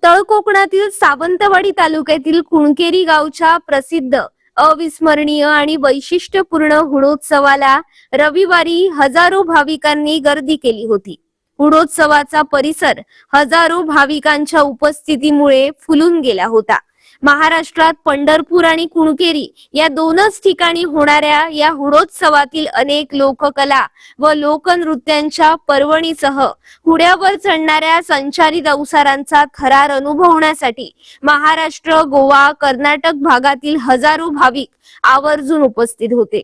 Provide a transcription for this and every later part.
तळ कोकणातील सावंतवाडी तालुक्यातील कुणकेरी गावच्या प्रसिद्ध अविस्मरणीय आणि वैशिष्ट्यपूर्ण हुडोत्सवाला रविवारी हजारो भाविकांनी गर्दी केली होती। हुडोत्सवाचा परिसर हजारो भाविकांच्या उपस्थितीमुळे फुलून गेला होता। महाराष्ट्रात पंढरपूर आणि कुणकेरी या दोनच ठिकाणी होणाऱ्या या हुडोत्सवातील अनेक लोककला व लोकनृत्यांच्या पर्वणीसह हुड्यावर चढणाऱ्या संचारी दौसारांचा थरार अनुभवण्यासाठी महाराष्ट्र, गोवा, कर्नाटक भागातील हजारो भाविक आवर्जून उपस्थित होते।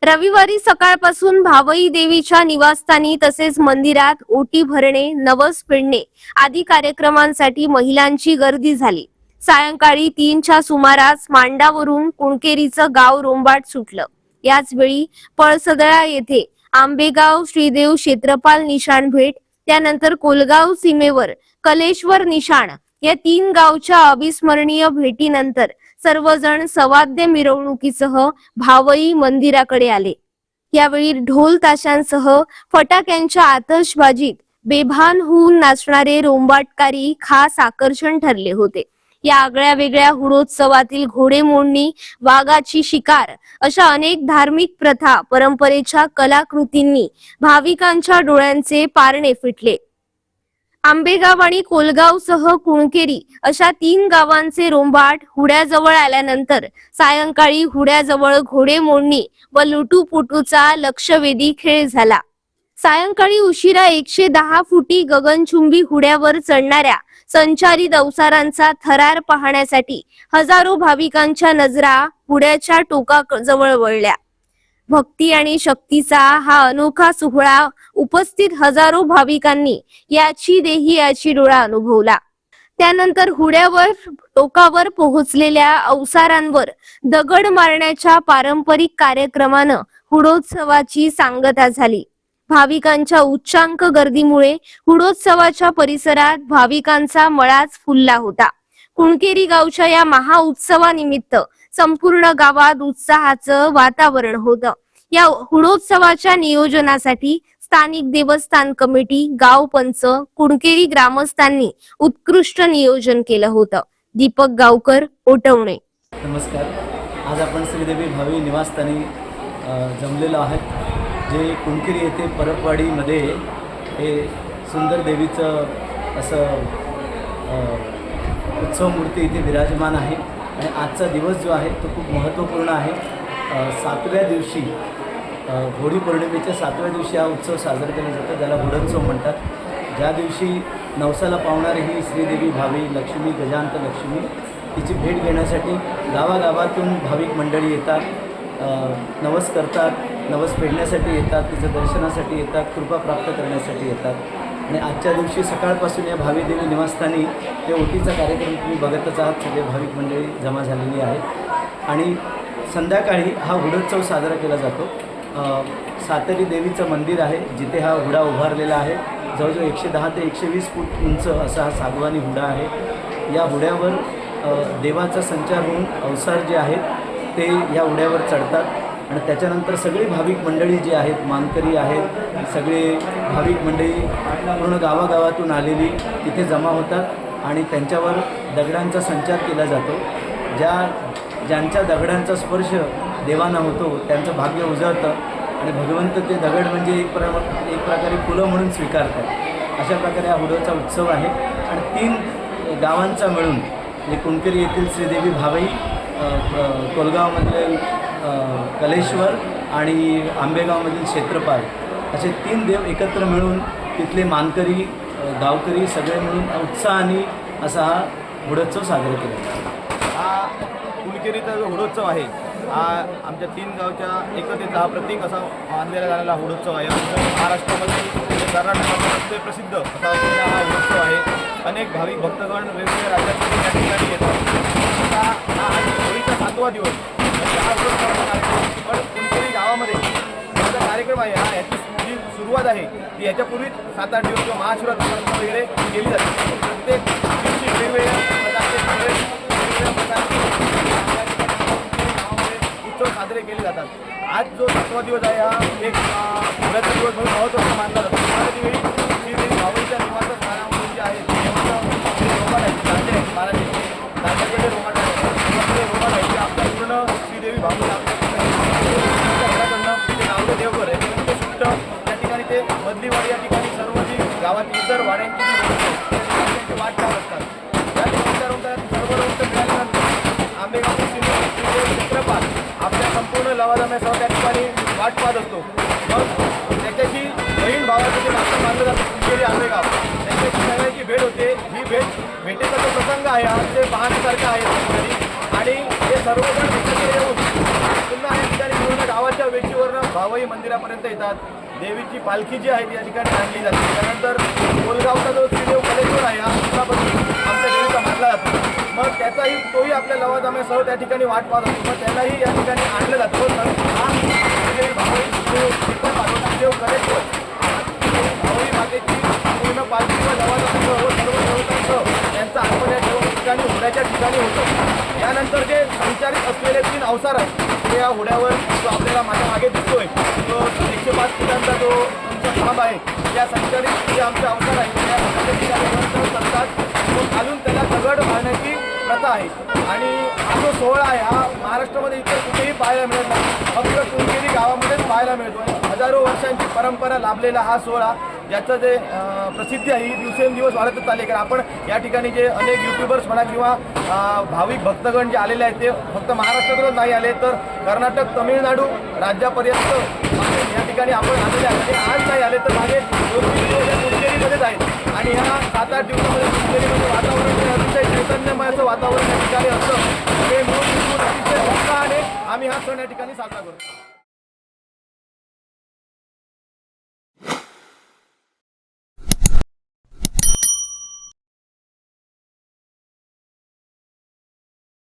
रविवारी सकाळपासून भावई देवीच्या निवासस्थानी तसेच मंदिरात ओटी भरणे, नवस फेडणे आदी कार्यक्रमांसाठी महिलांची गर्दी झाली। सायंकाळी 3च्या सुमारास मांडावरून कुणकेरीचं गाव रोंबाट सुटलं। याच वेळी पळसदळा येथे आंबेगाव श्रीदेव क्षेत्रपाल निशाण भेट, त्यानंतर कोलगाव सीमेवर कलेश्वर निशाण या 3 गावच्या अविस्मरणीय भेटीनंतर सर्वजण सवाद्य मिरवणुकीसह भावई मंदिराकडे आले। यावेळी ढोल ताशांसह फटाक्यांच्या आतषबाजीत बेभान होऊन नाचणारे रोंबाटकारी खास आकर्षण ठरले होते। या आगळ्या वेगळ्या हुडोत्सवातील घोडेमोडणी, वाघाची शिकार अशा अनेक धार्मिक प्रथा, परंपरेच्या कलाकृतींनी भाविकांच्या डोळ्यांचे पारणे फिटले। आंबेगाव आणि कोलगाव सह कुणकेरी अशा 3 गावांचे रोंबाट हुड्याजवळ आल्यानंतर सायंकाळी हुड्याजवळ घोडेमोडणी व लुटूपुटूचा लक्षवेधी खेळ झाला। सायंकाळी उशिरा 110 फुटी गगनचुंबी हुड्यावर चढणाऱ्या संचारी दौसारांचा थरार पाहण्यासाठी हजारो भाविकांच्या नजरा हुड्याच्या टोकाजवळ वळल्या। भक्ती आणि शक्तीचा हा अनोखा सोहळा उपस्थित हजारो भाविकांनी याची देही याची डोळा अनुभवला। त्यानंतर हुड्यावर टोकावर पोहोचलेल्या अवसारांवर दगड मारण्याच्या पारंपरिक कार्यक्रमानं हुडोत्सवाची सांगता झाली। भाविकांच्या उच्चांक गर्दीमुळे हुडोत्सवाच्या परिसरात भाविकांचा मळाच फुलला होता। कुणकेरी गावच्या या महाउत्सवानिमित्त संपूर्ण गावात उत्साहाचं वातावरण होतं। या हुडोत्सवाच्या नियोजनासाठी स्थानिक देवस्थान कमिटी, गाव पंच, कुणकेरी ग्रामस्थांनी उत्कृष्ट नियोजन केलं होतं। दीपक गावकर, ओटवणे। नमस्कार। आज आपण श्रीदेवी भावी निवासस्थानी जमलेलो आहोत, जे कुणकेरी येथे परपवाडीमध्ये हे सुंदर देवीचं असं उत्सव मूर्ती इथे विराजमान आहे। आणि आजचा दिवस जो आहे तो खूप महत्त्वपूर्ण आहे। 7व्या दिवशी होळी पौर्णिमेच्या 7व्या दिवशी हा उत्सव साजरा केला जातो, ज्याला हुडोत्सव म्हणतात। ज्या दिवशी नवसाला पावणारी ही श्रीदेवी भावी लक्ष्मी, गजांत लक्ष्मी, तिची भेट घेण्यासाठी गावागावातून भाविक मंडळी येतात, नवस करतात, नवस फेडण्यासाठी येतात, तिचं दर्शनासाठी येतात, कृपा प्राप्त करण्यासाठी येतात। आणि आजच्या दिवशी सकाळपासून या भावी देवी निवासस्थानी हे ओटीचा कार्यक्रम तुम्ही बघतच आहात, सगळे भाविक मंडळी जमा झालेली आहेत। आणि संध्याकाळी हा हुडोत्सव साजरा केला जातो। सातेरी देवीचं मंदिर आहे, जिथे हा हुडा उभारलेला आहे। जवळजवळ 110 ते 120 फूट उंच असा हा सागवानी हुडा आहे। या हुड्यावर देवाचा संचार होऊन अवसार जे आहेत ते या हुड्यावर चढतात। आणि त्याच्यानंतर सगळी भाविक मंडळी जी आहेत, मानकरी आहेत, सगळे भाविक मंडळी पूर्ण गावागावातून आलेली तिथे जमा होतात आणि त्यांच्यावर दगडांचा संचार केला जातो। ज्यांच्या दगडांचा स्पर्श देवांना होतो त्यांचं भाग्य उजळतं आणि भगवंत ते दगड म्हणजे एक प्रकारे फुलं म्हणून स्वीकारतात। अशा प्रकारे हा हुडोचा उत्सव आहे। आणि 3 गावांचा मिळून म्हणजे कुणकेरी येथील श्रीदेवी भावई, कोलगावमधील कलेश्वर आणि आंबेगावमधील क्षेत्रपाल असे 3 देव एकत्र मिळून तिथले मानकरी, गावकरी सगळे मिळून उत्साहाने असा हा हुडोत्सव साजरा केला जातो। हा पुणकेरीचा जो हुडोत्सव आहे हा आमच्या 3 गावच्या एकतेचा हा प्रतीक असा मानलेला जाणारा हुडोत्सव आहे. महाराष्ट्रामध्ये कर्नाटकामध्ये प्रसिद्ध असा असलेला हा हुडोत्सव आहे. अनेक भाविक भक्तगण वेगवेगळ्या राज्यातून या ठिकाणी येतात. आता हा होळीचा 7वा दिवस म्हणजे हा हुडोत्सवाचा कार्यक्रम पण पुणकेरी गावामध्ये जो कार्यक्रम आहे हा याची जी सुरुवात आहे ती याच्यापूर्वीच 7-8 दिवस किंवा महाशिवरात्री वगैरे केली जाते. प्रत्येक दिवशी वेगवेगळ्या प्रकारचे वेगवेगळ्या प्रकारचे उत्सव साजरे केले जातात. आज जो 7वा दिवस आहे हा एक होळ्याचा दिवस म्हणून महत्त्वाचा मानला जातो. त्यावेळी श्रीदेवी भावईच्या निवासस्थानावरून जे आहे रोमाट आहे तांडे आहेत महाराजांचे तांड्याकडे रोमाट आहे रोमाट आहे ते आपल्या पूर्ण श्रीदेवी भावई आपल्या घराकडनं ते नावले देवघर आहे ते सुट्ट त्या ठिकाणी ते बदलीवाडी या ठिकाणी सर्व जी गावातील इतर वाड्यांची जी वाट पाहत असतात. त्या ठिकाणी सर्व रौद्र मिळाल्यानंतर आंबेगाव चित्रपाल आपल्या संपूर्ण लवाजम्यासह त्या ठिकाणी वाट पाहत असतो. मग त्याच्याशी बहीण भावाचं जे नातं मानलं जातं पुणकेरी आंबेगाव त्याच्याशी सगळ्यांची भेट होते. ही भेटेचा जो प्रसंग आहे हा ते पाहण्यासारखा आहे त्या ठिकाणी आणि हे सर्वजण एकत्र येऊन पुन्हा या ठिकाणी पूर्ण गावाच्या वेशीवरनं भावई मंदिरापर्यंत येतात. देवीची पालखी जी आहे ती या ठिकाणी आणली जाते. त्यानंतर कोलगावचा जो श्रीदेव कलेश्वर आहे हा दुसरापासून आमच्या देवीचा मानला जातो. मग त्याचाही तोही आपल्या लवाजम्यासह त्या ठिकाणी वाट पाहत असतो. मग त्यालाही या ठिकाणी आणलं जातं. हा श्रीदेवी भावई देव कलेश्वर भावई मातेची पूर्ण पालखी व लवाजम्यासह व सर्व देवतांसह त्यांचं आगमन या ठिकाणी होण्याच्या ठिकाणी होतं. यानंतर जे संचालित असलेले 3 अवसार आहेत ते या होड्यावर जो आपल्याला माझ्या मागे दिसतोय तो 105 फुटांचा जो तुमचा खांब आहे त्या संचालित जे आमचे अवसार आहेत त्या ठिकाणी करतात. तो घालून त्याला दगड घालण्याची प्रथा आहे आणि हा जो सोहळा आहे हा महाराष्ट्रामध्ये इतर कुठेही पाहायला मिळत नाही. फक्त पुणकेरी गावामध्येच पाहायला मिळतो. हजारो वर्षांची परंपरा लाभलेला हा सोहळा ज्याचं जे प्रसिद्धी आहे ही दिवसेंदिवस वाढतच चालली. कारण आपण या ठिकाणी जे अनेक यूट्यूबर्स म्हणा किंवा भाविक भक्तगण जे आलेले आहेत ते फक्त महाराष्ट्रातूनच नाही आले तर कर्नाटक तमिळनाडू राज्यापर्यंत या ठिकाणी आपण आलेले आहेत. आणि आज नाही आले तर मागे 2-3 दिवस पुणकेरीमध्येच आहेत आणि ह्या 7-8 दिवसामध्ये पुणकेरीमध्ये वातावरण अतिशय चैतन्यमयाचं वातावरण या ठिकाणी असतं. हे मिळून अतिशय उत्साहाने आम्ही हा सण या ठिकाणी साजरा करतो.